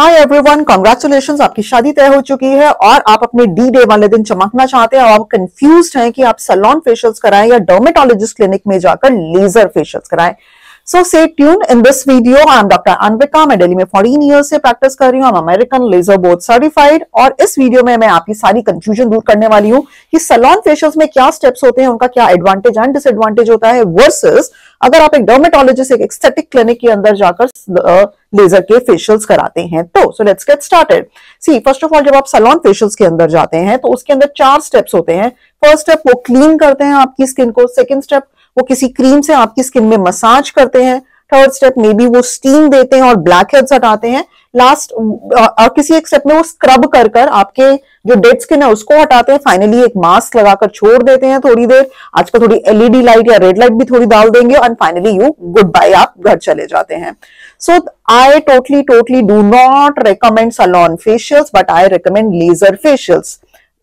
Hi everyone, congratulations, आपकी शादी तय हो चुकी है और आप अपने डी डे वाले दिन चमकना चाहते हैं और आप कंफ्यूज्ड हैं कि आप सैलून फेशियल्स कराएं या डर्मेटोलॉजिस्ट क्लिनिक में जाकर लेजर फेशियल्स कराएं। So stay tuned in this video. I am doctor Anvika. मैं दिल्ली में 14 ईयर्स से प्रैक्टिस कर रही हूँ। American laser board certified. और इस वीडियो में मैं आपकी सारी कंफ्यूजन दूर करने वाली हूँ कि सैलून फेशियल्स में क्या स्टेप्स होते हैं, उनका क्या एडवांटेज एंड डिसएडवांटेज होता है, वर्सेस अगर आप एक डर्मेटोलॉजिस्ट, एक एस्थेटिक क्लिनिक के अंदर जाकर लेजर के फेशियल्स कराते हैं। तो so let's get started. See, first of all, जब आप सैलून फेशियल्स के अंदर जाते हैं तो उसके अंदर 4 स्टेप्स होते हैं। फर्स्ट स्टेप, वो क्लीन करते हैं आपकी स्किन को। सेकंड स्टेप, वो किसी क्रीम से आपकी स्किन में मसाज करते हैं। थर्ड स्टेप में भी वो स्टीम देते हैं और ब्लैक हेड्स हटाते हैं। लास्ट और किसी एक स्टेप में वो स्क्रब कर कर आपके जो डेड स्किन है उसको हटाते हैं। फाइनली एक मास्क लगाकर छोड़ देते हैं थोड़ी देर। आजकल थोड़ी एलईडी लाइट या रेड लाइट भी थोड़ी डाल देंगे and finally you goodbye, आप घर चले जाते हैं। So I totally do not recommend salon facials, but I recommend laser facials.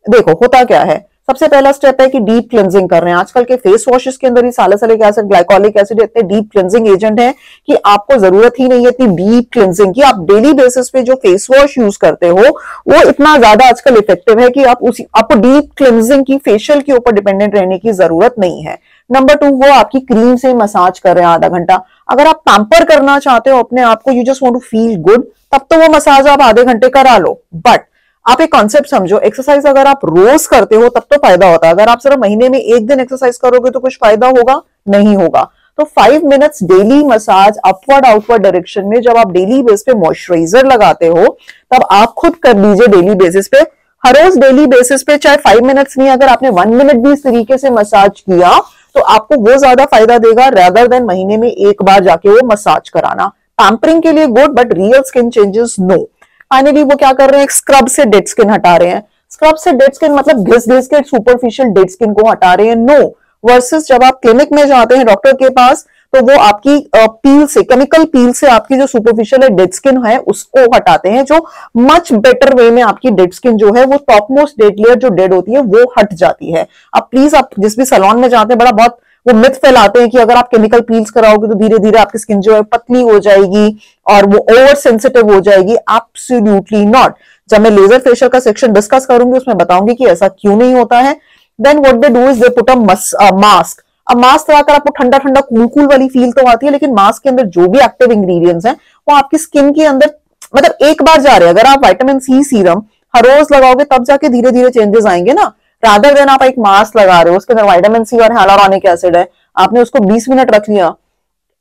देखो होता क्या है, सबसे पहला स्टेप है कि डीप क्लिंजिंग कर रहे हैं। आजकल के फेस वॉशेस के अंदर ही सैलिसिलिक एसिड, ग्लाइकोलिक एसिड इतने डीप क्लिंजिंग एजेंट हैं कि आपको जरूरत ही नहीं है इतनी डीप क्लिंजिंग की। आप डेली बेसिस पे जो फेस वॉश यूज करते हो वो इतना ज्यादा आजकल इफेक्टिव है कि आपको डीप क्लिंजिंग की, फेशियल के ऊपर डिपेंडेंट रहने की जरूरत नहीं है। नंबर 2, वो आपकी क्रीम से मसाज कर रहे हैं आधा घंटा। अगर आप पैम्पर करना चाहते हो अपने आप को, you just want to feel good, तब तो वो मसाज आप आधे घंटे करा लो। बट आप एक कॉन्सेप्ट समझो, एक्सरसाइज अगर आप रोज करते हो तब तो फायदा होता है। अगर आप सिर्फ महीने में एक दिन एक्सरसाइज करोगे तो कुछ फायदा होगा नहीं होगा। तो 5 minutes daily massage upward outward direction में जब आप डेली बेस पे मॉइस्चराइजर लगाते हो तब आप खुद कर लीजिए डेली बेसिस पे। हर रोज डेली बेसिस पे चाहे 5 मिनट्स नहीं, अगर आपने 1 मिनट भी इस तरीके से मसाज किया तो आपको वो ज्यादा फायदा देगा रेदर देन महीने में एक बार जाके वो मसाज कराना। पैम्परिंग के लिए good, but real skin changes no. Finally वो क्या कर रहे हैं, स्क्रब से डेड स्किन हटा रहे हैं। स्क्रब से डेड स्किन मतलब घिस घिस के सुपरफिशियल डेड स्किन को हटा रहे हैं, नो। वर्सेस जब आप क्लिनिक में जाते हैं डॉक्टर के पास तो वो आपकी पील से, केमिकल पील से आपकी जो सुपरफिशियल डेड स्किन है उसको हटाते हैं, जो मच बेटर वे में आपकी डेड स्किन जो है वो टॉप मोस्ट डेड लेयर जो डेड होती है वो हट जाती है। अब प्लीज आप जिस भी सैलून में जाते हैं बड़ा बहुत वो मिथ फैलाते हैं कि अगर आप केमिकल पील्स कराओगे तो धीरे धीरे आपकी स्किन जो है पतली हो जाएगी और वो ओवर सेंसिटिव हो जाएगी। Absolutely not. जब मैं लेजर फेशियल का सेक्शन डिस्कस करूंगी उसमें बताऊंगी कि ऐसा क्यों नहीं होता है। Then what they do is they put a mask. अब मास्क लगाकर आपको ठंडा ठंडा कूल कूल वाली फील तो आती है, लेकिन मास्क के अंदर जो भी एक्टिव इंग्रेडिएंट्स हैं वो आपकी स्किन के अंदर मतलब एक बार जा रहे हैं। अगर आप विटामिन सी सीरम हर रोज लगाओगे तब जाके धीरे धीरे चेंजेस आएंगे ना। रादर देन आप एक मास्क लगा रहे हो, उसके अंदर विटामिन सी और hyaluronic एसिड है, आपने उसको 20 मिनट रख लिया,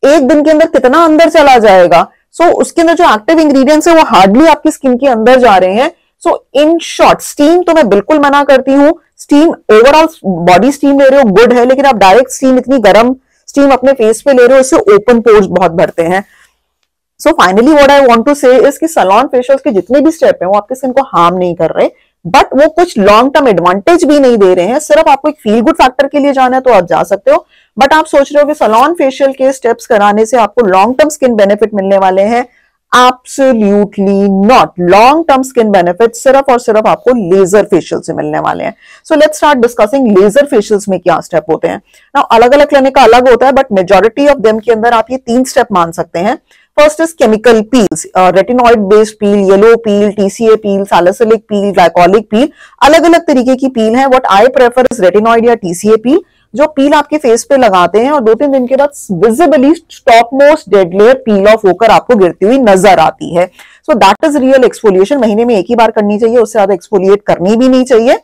एक दिन के अंदर कितना अंदर चला जाएगा। सो उसके अंदर जो एक्टिव इंग्रेडिएंट्स है वो हार्डली आपकी स्किन के अंदर जा रहे हैं। सो इन शॉर्ट, स्टीम तो मैं बिल्कुल मना करती हूँ। स्टीम ओवरऑल बॉडी स्टीम ले रहे हो गुड है, लेकिन आप डायरेक्ट स्टीम, इतनी गर्म स्टीम अपने फेस पे ले रहे हो, इससे ओपन पोर्स बहुत भरते हैं। So finally what I want to say is कि सैलून फेशियल्स के जितने भी स्टेप हैं वो आपके स्किन को हार्म नहीं कर रहे, बट वो कुछ लॉन्ग टर्म एडवांटेज भी नहीं दे रहे हैं। सिर्फ आपको एक फील गुड फैक्टर के लिए जाना है तो आप जा सकते हो, बट आप सोच रहे हो कि सैलून फेशियल के स्टेप्स कराने से आपको लॉन्ग टर्म स्किन बेनिफिट मिलने वाले हैं। Absolutely not. Long term skin benefit सिर्फ और सिर्फ आपको लेजर फेशियल से मिलने वाले हैं। So let's start discussing laser facials में क्या स्टेप होते हैं। नाउ अलग अलग क्लिनिक का अलग होता है, बट मेजॉरिटी ऑफ देम के अंदर आप ये 3 स्टेप मान सकते हैं। First is chemical peels, retinoid based peel, yellow peel, TCA peel, salicylic peel, glycolic peel, अलग अलग तरीके की पील है। What I prefer is retinoid या टीसीए पील, जो पील आपके फेस पे लगाते हैं और 2-3 दिन के बाद visibly top most dead layer peel of होकर आपको गिरती हुई नजर आती है। So that is real exfoliation. महीने में एक ही बार करनी चाहिए, उससे ज्यादा एक्सफोलिएट करनी भी नहीं चाहिए।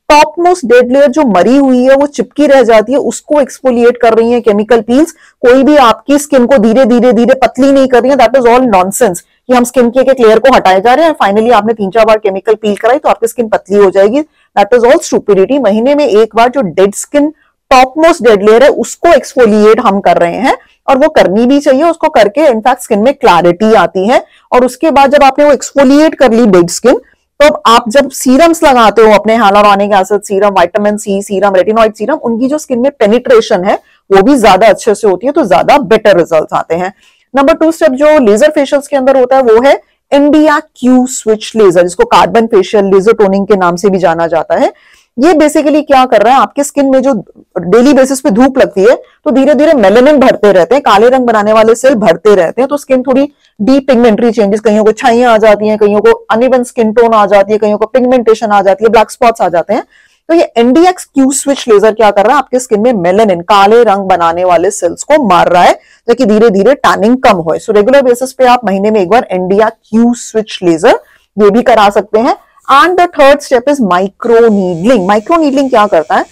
टॉप मोस्ट डेड लेयर जो मरी हुई है वो चिपकी रह जाती है, उसको एक्सफोलिएट कर रही है केमिकल पील्स। कोई भी आपकी स्किन को धीरे धीरे धीरे पतली नहीं कर रही है। दैट इज ऑल नॉनसेंस कि हम स्किन के एक लेयर को हटाए जा रहे हैं, फाइनली आपने 3-4 बार केमिकल पील कराई तो आपकी स्किन पतली हो जाएगी। That is all stupidity. महीने में एक बार जो dead skin top most dead layer है उसको एक्सफोलिएट हम कर रहे हैं और वो करनी भी चाहिए। उसको करके इनफैक्ट स्किन में क्लैरिटी आती है। और उसके बाद जब आपने वो एक्सफोलिएट कर ली डेड स्किन, तो आप जब सीरम्स लगाते हो अपने hyaluronic acid serum, vitamin C serum, retinoid serum, उनकी जो स्किन में पेनिट्रेशन है वो भी ज्यादा अच्छे से होती है, तो ज्यादा बेटर रिजल्ट्स आते हैं। नंबर 2 स्टेप जो लेजर फेशियल्स के अंदर होता है वो है इंडिया क्यू स्विच लेजर, जिसको कार्बन फेशियल लेजर टोनिंग के नाम से भी जाना जाता है। ये बेसिकली क्या कर रहा है, आपके स्किन में जो डेली बेसिस पे धूप लगती है तो धीरे धीरे मेलेनिन भरते रहते हैं, काले रंग बनाने वाले सेल भरते रहते हैं, तो स्किन थोड़ी डीपिगमेंटरी चेंजेस, कईयों को छाइयां आ जाती हैं, कईयों को अनइवन स्किन टोन आ जाती है, कईयों को पिगमेंटेशन आ जाती है, ब्लैक स्पॉट्स आ जाते हैं। तो ये NDX Q स्विच लेजर क्या कर रहा है, आपके स्किन में मेलानिन, काले रंग बनाने वाले सेल्स को मार रहा है, ताकि धीरे धीरे टैनिंग कम हो। सो रेगुलर बेसिस पे आप महीने में एक बार NDX Q स्विच लेजर ये भी करा सकते हैं। And the third step is micro needling. Micro needling क्या करता है,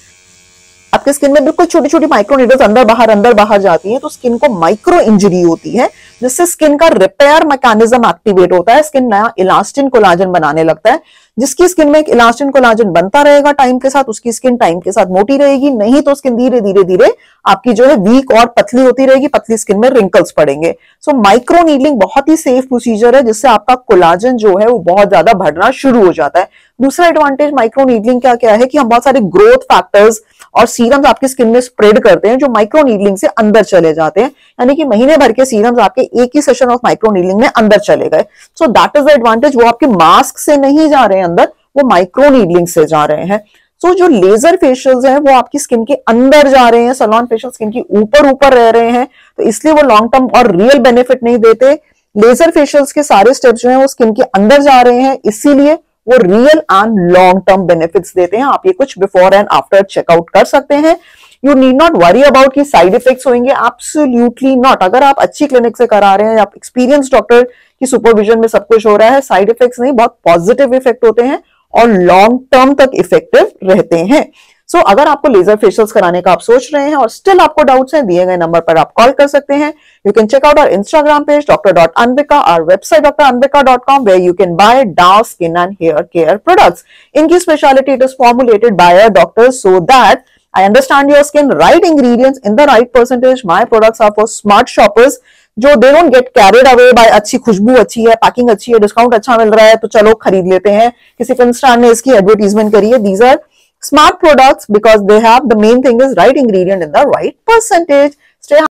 आपके स्किन में बिल्कुल छोटी छोटी माइक्रो नीडल्स अंदर बाहर जाती हैं, तो स्किन को माइक्रो इंजरी होती है, जिससे स्किन का रिपेयर मैकेनिज्म एक्टिवेट होता है, स्किन नया इलास्टिन कोलाजन बनाने लगता है। जिसकी स्किन में एक इलास्टिन कोलाजन बनता रहेगा टाइम के साथ, उसकी स्किन टाइम के साथ मोटी रहेगी, नहीं तो स्किन धीरे धीरे धीरे आपकी जो है वीक और पतली होती रहेगी, पतली स्किन में रिंकल्स पड़ेंगे। सो माइक्रो नीडलिंग बहुत ही सेफ प्रोसीजर है, जिससे आपका कोलाजन जो है वो बहुत ज्यादा बढ़ना शुरू हो जाता है। दूसरा एडवांटेज माइक्रो नीडलिंग का क्या है कि हम बहुत सारे ग्रोथ फैक्टर्स और सीरम्स आपकी स्किन में स्प्रेड करते हैं, जो माइक्रो नीडलिंग से अंदर चले जाते हैं, यानी कि महीने भर के सीरम्स आपके एक ही सेशन ऑफ माइक्रो नीडलिंग में अंदर चले गए। So that is the advantage, वो आपके मास्क से नहीं जा रहे हैं अंदर, वो माइक्रो नीडलिंग से जा रहे हैं। सो जो लेजर फेशियल्स हैं वो आपकी स्किन के अंदर जा रहे हैं, सैलून फेशियल स्किन की ऊपर रह रहे हैं, तो इसलिए वो लॉन्ग टर्म और रियल बेनिफिट नहीं देते। लेजर फेशियल्स के सारे स्टेप्स जो हैं वो स्किन के अंदर जा रहे हैं, इसीलिए वो real and long term benefits देते हैं। आप ये कुछ बिफोर एंड आफ्टर चेकआउट कर सकते हैं। You need not worry about कि साइड इफेक्ट्स होंगे, एब्सोल्युटली नॉट। अगर आप अच्छी क्लिनिक से करा रहे हैं, आप एक्सपीरियंस डॉक्टर की सुपरविजन में सब कुछ हो रहा है, साइड इफेक्ट्स नहीं, बहुत पॉजिटिव इफेक्ट होते हैं और लॉन्ग टर्म तक इफेक्टिव रहते हैं। सो अगर आपको लेजर फेशियल्स कराने का आप सोच रहे हैं और स्टिल आपको डाउट्स हैं, दिए गए नंबर पर आप कॉल कर सकते हैं। You can check out our Instagram page dr.anvika, our website dranvika.com, where you can buy Dove skin and hair care products. इनकी speciality, it is formulated by a doctor so that I understand your skin, right ingredients in the right percentage. My products are for smart shoppers जो they don't get carried away by अच्छी खुशबू अच्छी है, packing अच्छी है, discount अच्छा मिल रहा है तो चलो खरीद लेते हैं, किसी फिल्म स्टार ने इसकी एडवर्टीजमेंट करी है। These are smart products because they have, the main thing is right ingredient in the right percentage. Stay